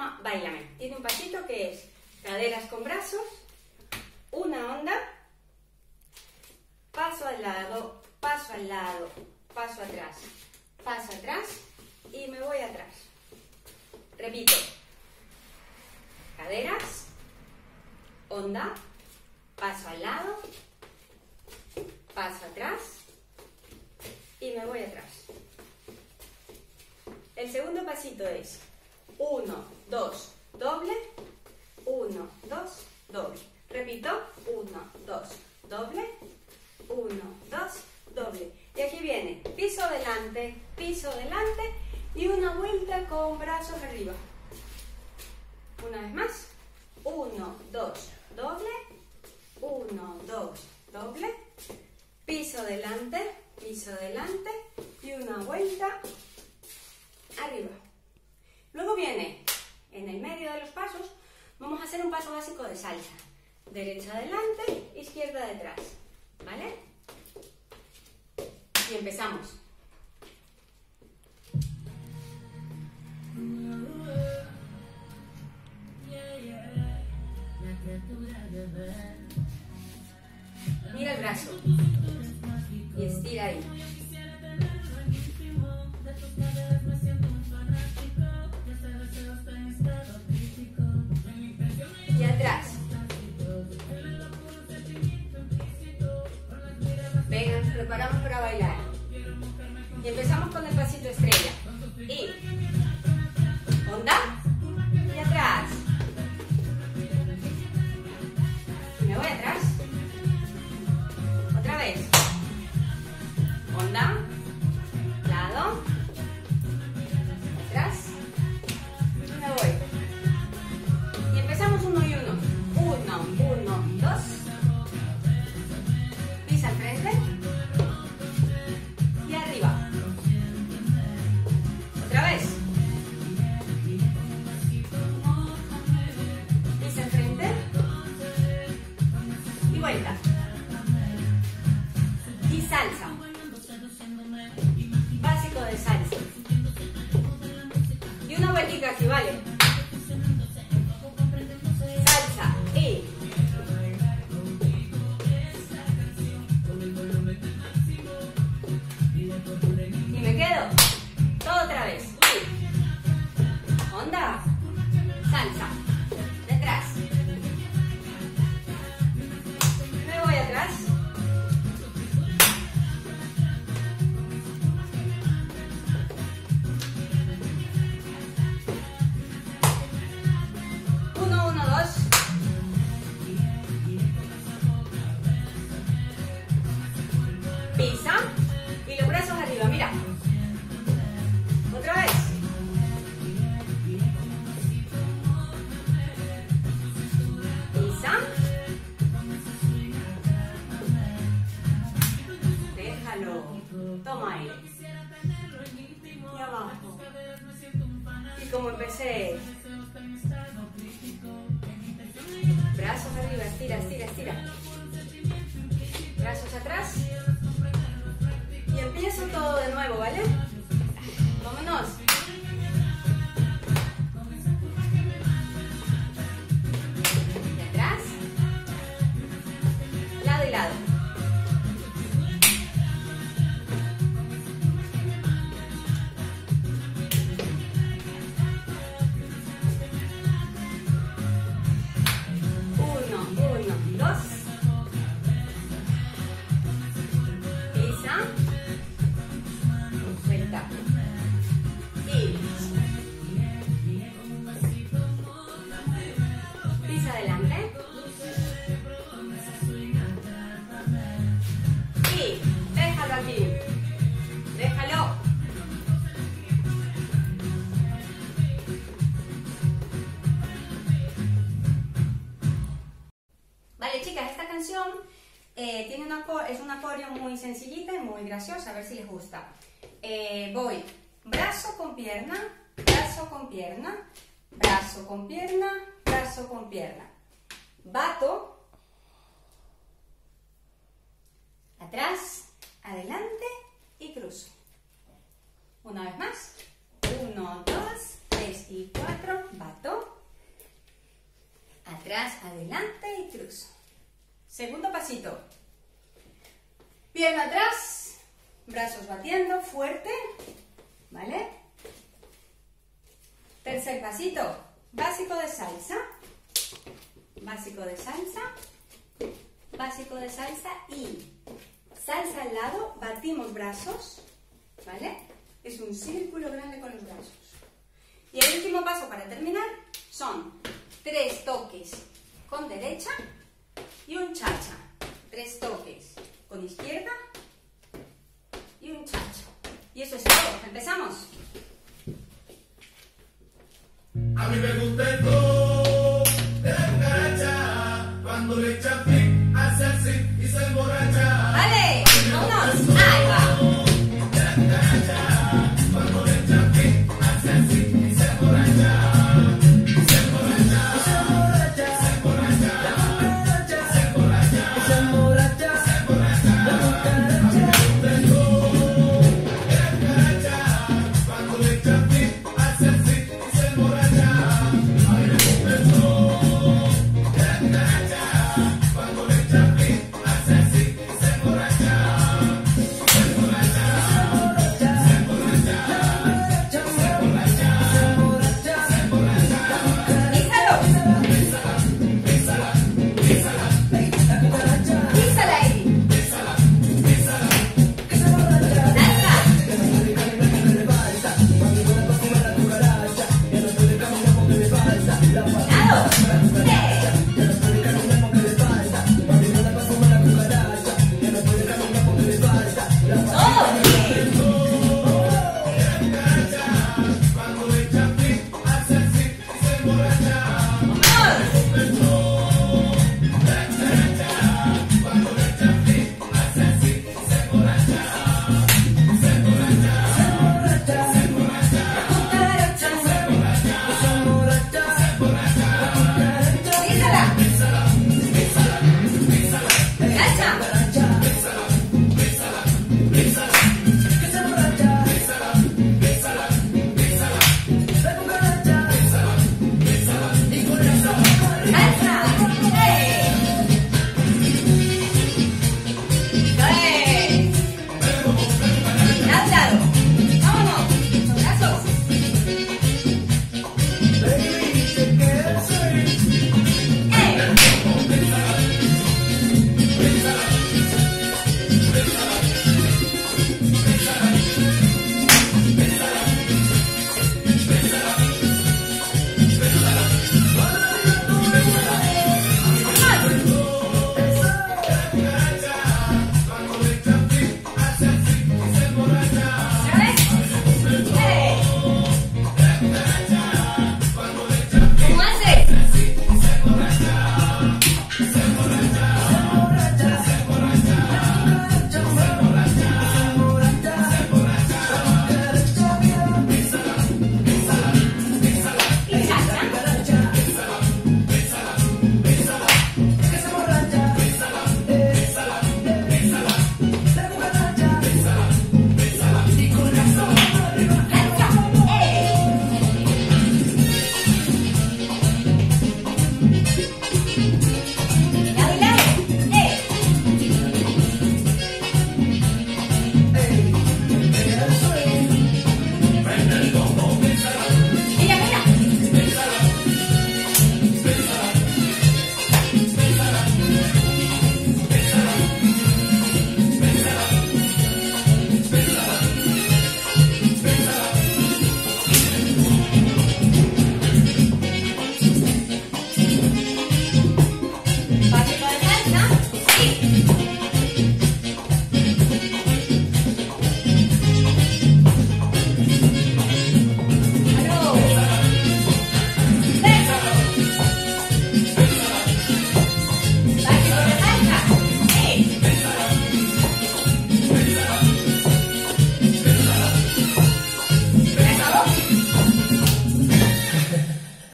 llama Báilame. Tiene un pasito que es caderas con brazos, una onda, paso al lado, paso atrás y me voy atrás. Repito, caderas, onda, paso al lado, paso atrás y me voy atrás. El segundo pasito es 1, 2, doble, 1, 2, doble. Repito, 1, 2, doble, 1, 2, doble. Y aquí viene piso delante y una vuelta con brazos arriba. Una vez más. 1, 2, doble, 1, 2, doble, piso delante y una vuelta arriba. Luego viene, en el medio de los pasos, vamos a hacer un paso básico de salsa. Derecha adelante, izquierda detrás. ¿Vale? Y empezamos. Mira el brazo y estira ahí. Y atrás. Venga, nos preparamos para bailar. Y empezamos con el pasito estrella. Y onda y atrás. Y me voy atrás. Otra vez. Onda, lado, atrás. Y me voy. Y empezamos uno y uno. 1, 2. Pisa al frente. Y arriba. Otra vez. Pisa al frente. Y vuelta. Y salsa. Básico de salsa. Y una vueltica aquí, ¿vale? Salsa. Y me quedo. Todo otra vez. Onda. Salsa. Detrás. Me voy atrás. Pisa y los brazos arriba, mira. Otra vez. Pisa. Déjalo. Toma aire. Y abajo. Y como empecé. Brazos arriba, estira, estira, estira. Brazos atrás. Y empiezo todo de nuevo, ¿vale? Vámonos. Y atrás. Lado y lado. Uno, 2. Pisa. Vuelta. Y pisa adelante. Y déjalo aquí. Déjalo. Vale, chicas, esta canción tiene es una coreo muy sencillita y muy graciosa, a ver si les gusta. Voy brazo con pierna, brazo con pierna, brazo con pierna, brazo con pierna. Bato, atrás, adelante y cruzo. Una vez más. 1, 2, 3 y 4. Bato. Irás adelante y cruzo. Segundo pasito. Pierna atrás, brazos batiendo, fuerte, ¿vale? Tercer pasito, básico de salsa. Básico de salsa. Básico de salsa y salsa al lado, batimos brazos, ¿vale? Es un círculo grande con los brazos. Y el último paso para terminar son 3 toques con derecha y un cha-cha. 3 toques con izquierda y un cha-cha. Y eso es todo. ¿Empezamos? A mí me gusta el flow de la cucaracha, cuando le echa pic, hace así y se emborracha.